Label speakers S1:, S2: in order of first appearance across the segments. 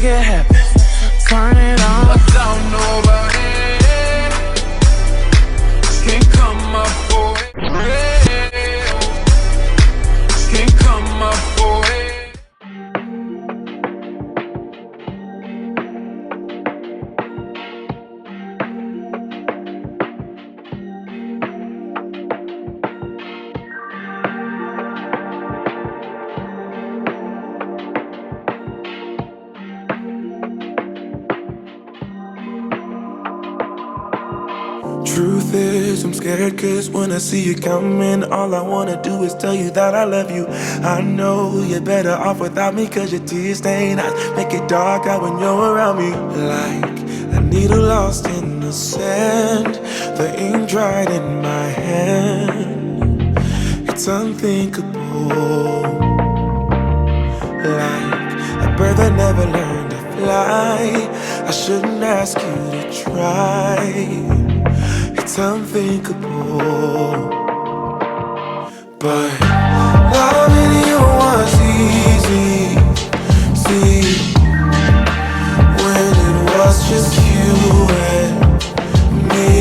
S1: make it happen. Turn it on. I don't know about it. Can't come up for it. Can't come up for it.
S2: Truth is, I'm scared, cause when I see you coming, all I wanna do is tell you that I love you. I know you're better off without me, cause your tears stain eyes make it dark out when you're around me. Like a needle lost in the sand, the ink dried in my hand. It's unthinkable. Like a bird that never learned to fly, I shouldn't ask you to try. It's unthinkable, but loving you was easy. See, when it was just you and me.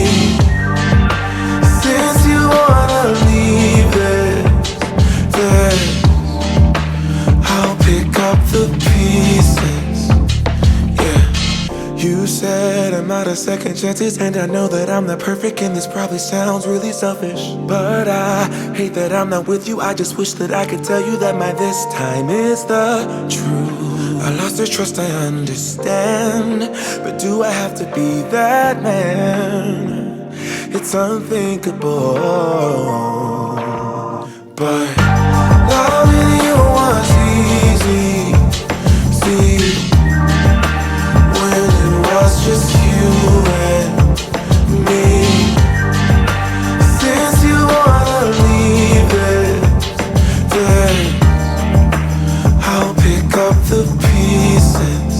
S2: Since you wanna leave it, then I'll pick up the pieces. You said I'm out of second chances, and I know that I'm not perfect, and this probably sounds really selfish, but I hate that I'm not with you. I just wish that I could tell you that my this time is the truth. I lost your trust, I understand, but do I have to be that man? It's unthinkable, but loving you was easy. See, it's just you and me. Since you wanna leave it, then I'll pick up the pieces.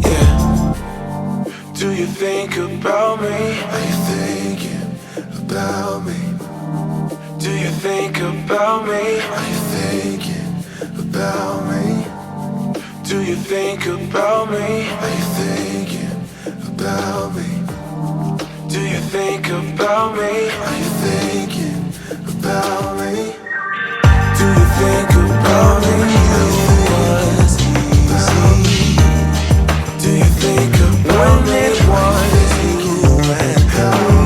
S2: Yeah. Do you think about me? Are you thinking about me? Do you think about me? Are you thinking about me? Do you think about me? Are you thinking about me? Do you think about me? Are you thinking about me? Do you think about me? It was easy. Do you think about me? It was you and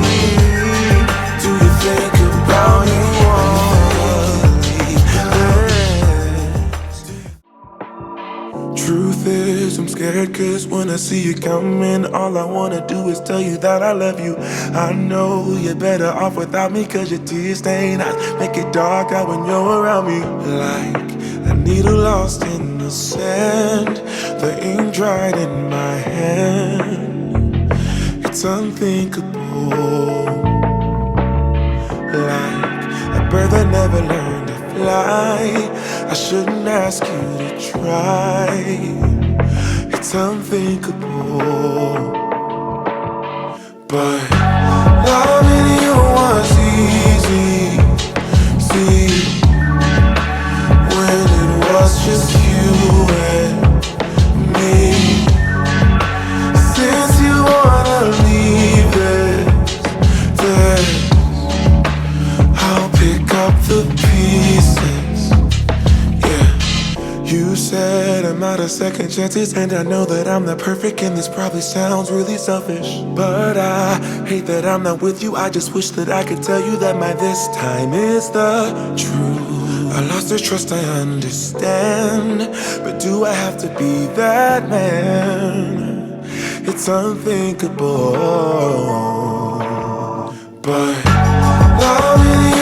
S2: me. Do you think about me? Truth is, I'm scared, cause when I see you coming, all I wanna do is tell you that I love you. I know you're better off without me, cause your tears stain eyes make it dark out when you're around me. Like a needle lost in the sand, the ink dried in my hand. It's unthinkable. Like a bird that never learned to fly, I shouldn't ask you to try. It's unthinkable, but loving you was easy. See, when it was just you and me. Since you wanna leave it, then I'll pick up the pieces. You said I'm out of second chances, and I know that I'm not perfect, and this probably sounds really selfish, but I hate that I'm not with you. I just wish that I could tell you that my this time is the truth. I lost your trust, I understand, but do I have to be that man? It's unthinkable, but loving you